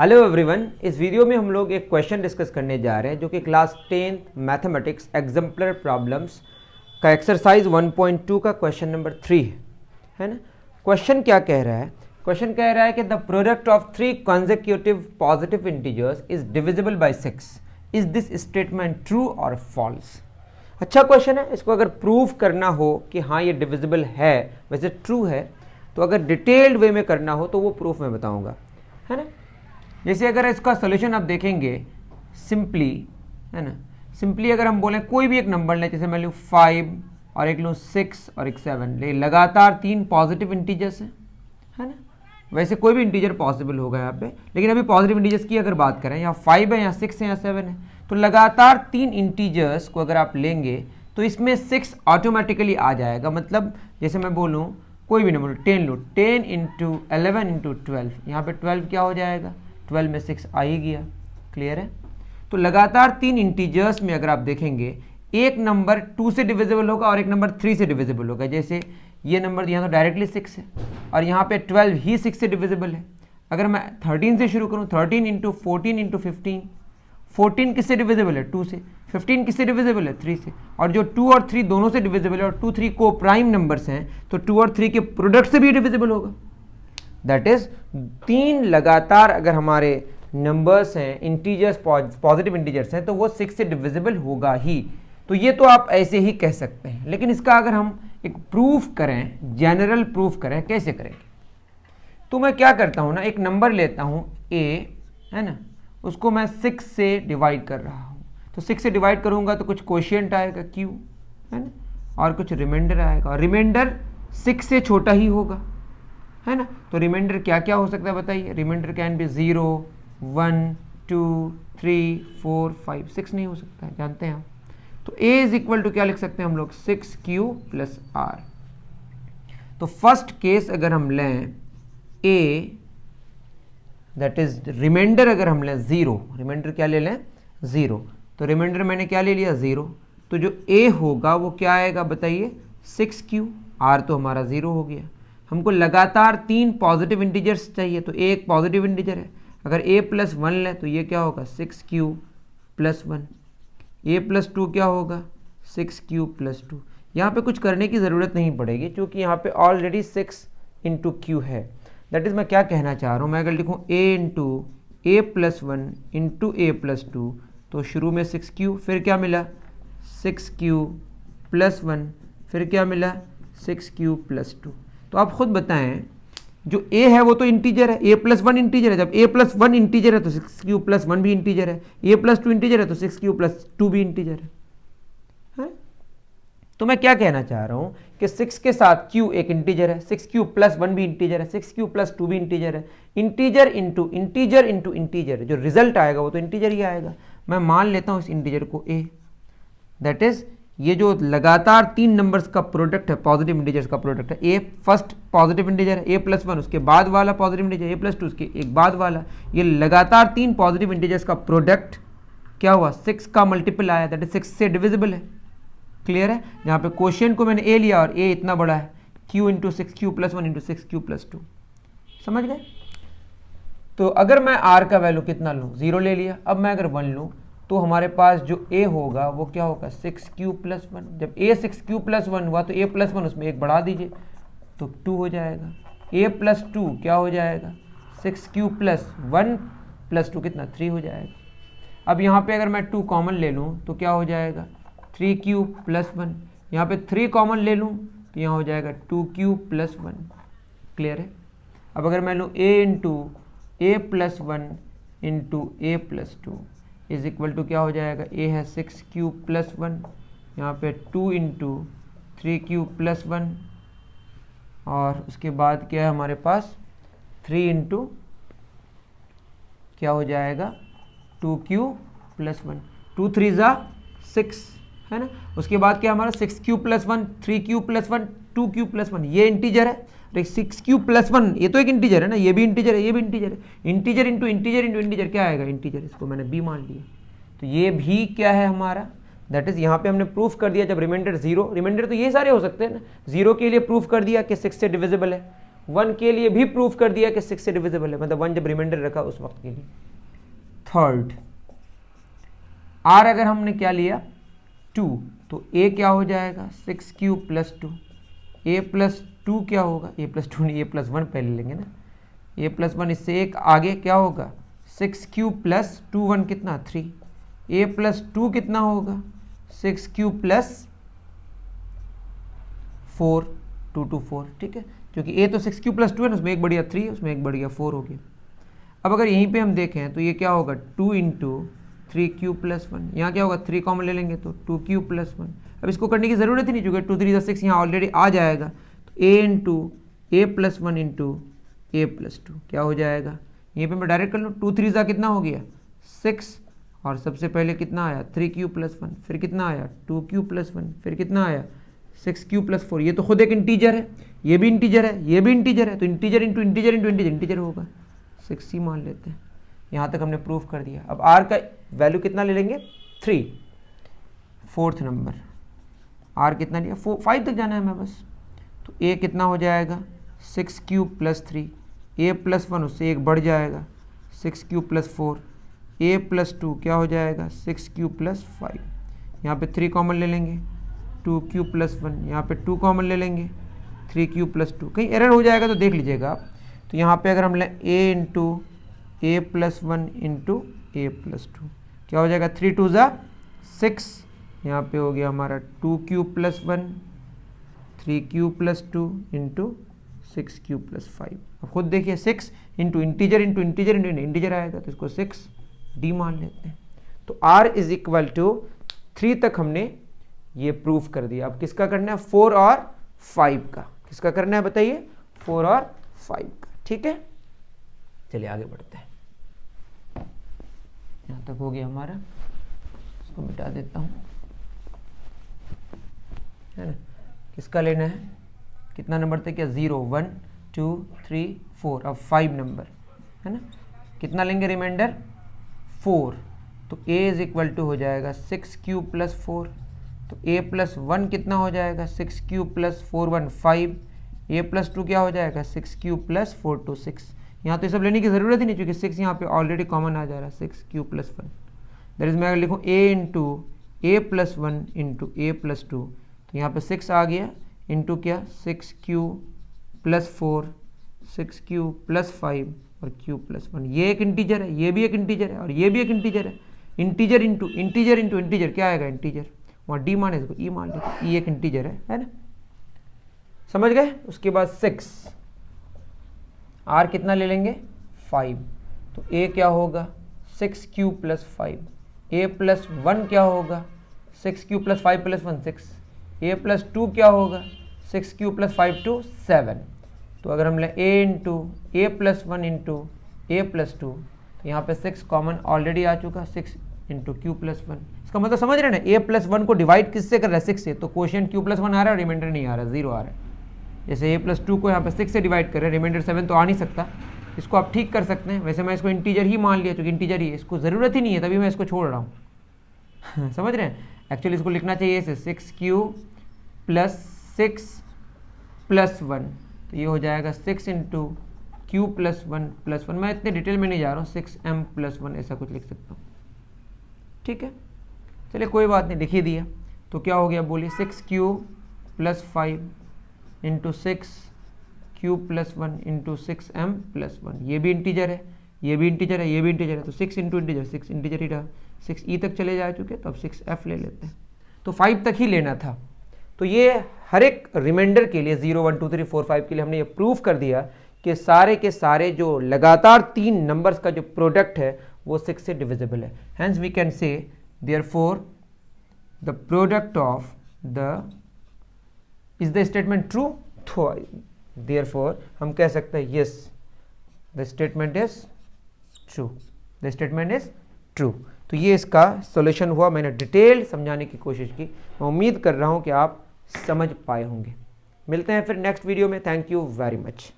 Hello everyone, इस video में हम लोग एक क्वेश्चन डिस्कस करने जा रहे हैं जो कि क्लास 10 मैथमेटिक्स एग्जाम्पलर प्रॉब्लम्स का एक्सरसाइज 1.2 का क्वेश्चन नंबर 3 है ना। क्वेश्चन क्या कह रहा है? क्वेश्चन कह रहा है कि the product of 3 consecutive positive integers is divisible by 6। Is this statement true और फॉल्स? अच्छा क्वेश्चन है। इसको अगर प्रूव करना हो कि हाँ ये डिविजिबल है, वैसे ट्रू है, तो अगर डिटेल्ड वे में करना हो तो वो प्रूफ मैं बताऊंगा, है ना। जैसे अगर इसका सोल्यूशन आप देखेंगे सिंपली, है ना, सिंपली अगर हम बोलें कोई भी एक नंबर लें, जैसे मैं लूँ 5 और एक लूँ 6 और एक 7, ले लगातार 3 पॉजिटिव इंटीजर्स हैं, है ना। वैसे कोई भी इंटीजर पॉसिबल होगा यहाँ पे, लेकिन अभी पॉजिटिव इंटीजर्स की अगर बात करें, यहाँ 5 है, यहाँ 6 है, यहाँ 7 है, तो लगातार 3 इंटीजर्स को अगर आप लेंगे तो इसमें 6 ऑटोमेटिकली आ जाएगा। मतलब जैसे मैं बोलूँ कोई भी नंबर 10 लो, 10 इंटू 11 इंटू 12, यहाँ पे 12 क्या हो जाएगा, 12 में 6 आ ही गया। क्लियर है? तो लगातार 3 इंटीजर्स में अगर आप देखेंगे, एक नंबर 2 से डिविजिबल होगा और एक नंबर 3 से डिविजिबल होगा। जैसे ये नंबर यहाँ तो डायरेक्टली 6 है और यहाँ पे 12 ही 6 से डिविजिबल है। अगर मैं 13 से शुरू करूँ, 13 इंटू 14 इंटू 15, 14 किससे डिविजिबल है, 2 से। 15 किससे डिविजिबल है, 3 से। और जो 2 और 3 दोनों से डिविजिबल है और 2 3 को प्राइम नंबर्स हैं, तो 2 और 3 के प्रोडक्ट से भी डिविजिबल होगा। दैट इज 3 लगातार अगर हमारे नंबर्स हैं, इंटीजर्स, पॉजिटिव इंटीजर्स हैं, तो वो 6 से डिविजिबल होगा ही। तो ये तो आप ऐसे ही कह सकते हैं, लेकिन इसका अगर हम एक प्रूफ करें, जनरल प्रूफ करें, कैसे करेंगे? तो मैं क्या करता हूं ना, एक नंबर लेता हूं a, है ना, उसको मैं 6 से डिवाइड कर रहा हूं। तो 6 से डिवाइड करूंगा तो कुछ क्वोशिएंट आएगा q, है ना, और कुछ रिमाइंडर आएगा, और रिमाइंडर 6 से छोटा ही होगा, है ना। तो रिमाइंडर क्या क्या हो सकता है बताइए? रिमाइंडर कैन बी 0, 1, 2, 3, 4, 5, 6 नहीं हो सकता है, जानते हैं हम। तो a इज इक्वल टू क्या लिख सकते हैं हम लोग, 6q प्लस r। तो फर्स्ट केस अगर हम लें a, दैट इज रिमाइंडर अगर हम लें 0, रिमाइंडर क्या ले लें, 0, तो रिमाइंडर मैंने क्या ले लिया, 0। तो जो a होगा वो क्या आएगा बताइए, 6q। r तो हमारा 0 हो गया। हमको लगातार 3 पॉजिटिव इंटीजर्स चाहिए, तो a एक पॉजिटिव इंटीजर है। अगर a प्लस 1 लें तो ये क्या होगा, 6q प्लस 1। a प्लस 2 क्या होगा, 6q प्लस 2। यहाँ पे कुछ करने की ज़रूरत नहीं पड़ेगी क्योंकि यहाँ पे ऑलरेडी 6 इंटू क्यू है। दैट इज़ मैं क्या कहना चाह रहा हूँ, मैं अगर लिखूँ a into a plus 1 into a plus 2, तो शुरू में 6q, फिर क्या मिला, 6q प्लस 1, फिर क्या मिला, 6q प्लस 2। तो आप खुद बताएं, जो a है वो तो इंटीजर है, a प्लस 1 इंटीजर है। जब a प्लस 1 इंटीजर है तो 6q प्लस 1 भी इंटीजर है, a प्लस 2 इंटीजर है तो 6q प्लस 2 भी इंटीजर है। तो मैं क्या कहना चाह रहा हूँ कि 6 के साथ q एक इंटीजर है, 6q प्लस 1 भी इंटीजर है, 6q प्लस 2 भी इंटीजर है। Integer into integer into integer, जो रिजल्ट आएगा वो तो इंटीजर ही आएगा। मैं मान लेता हूँ इस इंटीजर को a। दैट इज ये जो लगातार 3 नंबर्स का प्रोडक्ट है, पॉजिटिव इंटीजर्स का प्रोडक्ट है, a फर्स्ट पॉजिटिव इंटीजर है, a प्लस 1 उसके बाद वाला पॉजिटिव इंटीजर, a प्लस 2 उसके एक बाद वाला, ये लगातार 3 पॉजिटिव इंटीजर्स का प्रोडक्ट क्या हुआ, 6 का मल्टीपल आया, दैट इज 6 से डिविजिबल है। क्लियर है? जहाँ पे क्वोशिएंट को मैंने a लिया और a इतना बड़ा है, q into 6q plus 1 into 6q plus 2। समझ गए? तो अगर मैं r का वैल्यू कितना लूँ, 0 ले लिया। अब मैं अगर 1 लूँ तो हमारे पास जो a होगा वो क्या होगा, 6q प्लस 1। जब a 6q प्लस 1 हुआ तो a प्लस 1 उसमें एक बढ़ा दीजिए तो 2 हो जाएगा। a प्लस 2 क्या हो जाएगा, 6q प्लस 1 प्लस 2 कितना, 3 हो जाएगा। अब यहाँ पे अगर मैं 2 कॉमन ले लूँ तो क्या हो जाएगा, 3q प्लस 1। यहाँ पे 3 कॉमन ले लूँ तो यहाँ हो जाएगा 2q प्लस 1। क्लियर है? अब अगर मैं लूँ a into a plus 1 into a plus 2 is equal to क्या हो जाएगा, a है 6q प्लस 1, यहाँ पे 2 इंटू 3q प्लस 1, और उसके बाद क्या है हमारे पास, 3 इंटू क्या हो जाएगा, 2q प्लस 1, 2 3 ज़ा 6, है ना। उसके बाद क्या हमारा 6q plus 1, 3q plus 1, 2q plus 1, ये इंटीजर है। 6q प्लस 1 ये तो एक इंटीजर है ना, ये भी इंटीजर है, ये भी इंटीजर है। Integer into integer into integer क्या आएगा, इंटीजर। इसको मैंने b मान लिया, तो ये भी क्या है हमारा, दैट इज यहाँ पे हमने प्रूफ कर दिया। जब रिमाइंडर 0, रिमाइंडर तो ये सारे हो सकते हैं ना, 0 के लिए प्रूफ कर दिया कि 6 से डिविजिबल है, 1 के लिए भी प्रूफ कर दिया कि 6 से डिविजिबल है, मतलब 1 जब रिमाइंडर रखा उस वक्त के लिए। थर्ड, r अगर हमने क्या लिया 2, तो a क्या हो जाएगा 6 क्यूब प्लस 2, a प्लस 2 क्या होगा, a प्लस 2 नहीं, a प्लस 1 पहले लेंगे ना, a प्लस 1 इससे एक आगे क्या होगा 6 क्यूब प्लस 2 1 कितना 3, a प्लस 2 कितना होगा 6 क्यूब प्लस 4 2 2 4, ठीक है, क्योंकि a तो 6 क्यूब प्लस 2 है ना, उसमें एक बढ़ गया 3, उसमें एक बढ़ गया 4 हो गया। अब अगर यहीं पे हम देखें तो ये क्या होगा 2 इंटू 3 क्यूब प्लस 1, यहाँ क्या होगा 3 कॉमन ले लेंगे तो 2 क्यूब प्लस 1। अब इसको करने की ज़रूरत ही नहीं, चूँकि 2 3 6 यहाँ ऑलरेडी आ जाएगा, तो a into A plus 1 into A plus 2 क्या हो जाएगा, यहीं पे मैं डायरेक्ट कर लूँ, 2 3 कितना हो गया 6, और सबसे पहले कितना आया 3 क्यूब प्लस 1, फिर कितना आया 2 क्यूब प्लस 1, फिर कितना आया 6 क्यूब प्लस 4। ये तो खुद एक इंटीजर है, ये भी इंटीजर है, ये भी इंटीजर है, तो integer into integer into integer integer होगा, 6 ही मान लेते हैं। यहाँ तक हमने प्रूफ कर दिया। अब r का वैल्यू कितना ले लेंगे 3। फोर्थ नंबर r कितना लिया 5 तक जाना है हमें बस, तो a कितना हो जाएगा 6 क्यूब प्लस 3, a प्लस 1 उससे एक बढ़ जाएगा 6 क्यूब प्लस 4, a प्लस 2 क्या हो जाएगा 6 क्यूब प्लस 5, यहाँ पे 3 कॉमन ले लेंगे 2 क्यूब प्लस 1, यहाँ पे 2 कॉमन ले लेंगे 3 क्यूब प्लस 2, कहीं एरर हो जाएगा तो देख लीजिएगा आप। तो यहाँ पे अगर हम लें a into A plus 1 into A plus 2 क्या हो जाएगा 3 2 6, यहाँ पे हो गया हमारा 2 cube plus 1 3 cube plus 2 into 6 cube plus 5। अब खुद देखिए 6 into integer into integer into integer आएगा, तो इसको 6 डी मान लेते हैं। तो r इज इक्वल टू 3 तक हमने ये प्रूफ कर दिया। अब किसका करना है 4 और 5 का, किसका करना है बताइए 4 और 5 का, ठीक है। चलिए आगे बढ़ते हैं, यहाँ तक हो गया हमारा, इसको मिटा देता हूँ, है ना। किसका लेना है, कितना नंबर तक क्या 0 1 2 3 4, अब 5 नंबर है ना, कितना लेंगे रिमाइंडर 4, तो a इज इक्वल टू हो जाएगा 6 क्यूब प्लस 4, तो a प्लस 1 कितना हो जाएगा 6 क्यूब प्लस 4 1 5, a प्लस 2 क्या हो जाएगा 6 क्यूब प्लस 4 2 6। यहाँ तो ये सब लेने की ज़रूरत ही नहीं, क्योंकि 6 यहाँ पे ऑलरेडी कॉमन आ जा रहा है 6 क्यूब प्लस 1, दैट इज मैं अगर लिखूँ a into A plus 1 into A plus 2, तो यहाँ पे 6 आ गया इंटू क्या 6 क्यूब प्लस 4 6 क्यूब प्लस 5 और क्यूब प्लस 1। ये एक इंटीजर है, ये भी एक इंटीजर है, और ये भी एक इंटीजर है, integer into integer into integer क्या आएगा इंटीजर, वहाँ डी मान है इसको ई मान लीजिए, ई एक इंटीजर है ना, समझ गए। उसके बाद 6 r कितना ले लेंगे 5, तो a क्या होगा 6 क्यूब प्लस 5, a प्लस 1 क्या होगा 6 cube plus 5 plus 1 6, a plus 2 क्या होगा 6 क्यूब प्लस 5 2 7। तो अगर हम लें a into A plus 1 into A plus 2, तो यहाँ पे 6 कॉमन ऑलरेडी आ चुका 6 इंटू क्यू प्लस 1। इसका मतलब समझ रहे हैं ना, a प्लस 1 को डिवाइड किससे कर रहा है 6 से, तो क्वोशिएंट क्यू प्लस 1 आ रहा है और रिमाइंडर नहीं आ रहा है 0 आ रहा है। जैसे a प्लस 2 को यहाँ पे 6 से डिवाइड कर रहे हैं, रिमाइंडर 7 तो आ नहीं सकता, इसको आप ठीक कर सकते हैं। वैसे मैं इसको इंटीजर ही मान लिया, क्योंकि इंटीजर ही है, इसको ज़रूरत ही नहीं है, तभी मैं इसको छोड़ रहा हूँ समझ रहे हैं। एक्चुअली इसको लिखना चाहिए इसे 6 क्यू प्लस 6 प्लस 1, तो ये हो जाएगा 6 इंटू क्यू प्लस 1 प्लस 1। मैं इतने डिटेल में नहीं जा रहा हूँ, 6m प्लस 1 ऐसा कुछ लिख सकता हूँ, ठीक है। चलिए कोई बात नहीं, लिख ही दिया। तो क्या हो गया बोलिए 6 Q plus 5 into 6 cube plus 1 into 6m plus 1, ये भी इंटीजर है, ये भी इंटीजर है, ये भी इंटीजर है, तो 6 इंटू इंटीजर 6 इंटीजर ही रहा, 6 ई तक चले जा चुके, तो अब 6f ले लेते हैं। तो 5 तक ही लेना था। तो ये हर एक रिमाइंडर के लिए 0 1 2 3 4 5 के लिए हमने ये प्रूफ कर दिया कि सारे के सारे जो लगातार 3 नंबर्स का जो प्रोडक्ट है वो 6 से डिविजिबल है। Hence we can say therefore the product of the is the statement true, तो देयरफॉर हम कह सकते हैं yes the statement is true, the statement is true. तो ये इसका सॉल्यूशन हुआ, मैंने डिटेल समझाने की कोशिश की। मैं उम्मीद कर रहा हूँ कि आप समझ पाए होंगे। मिलते हैं फिर नेक्स्ट वीडियो में। Thank you very much.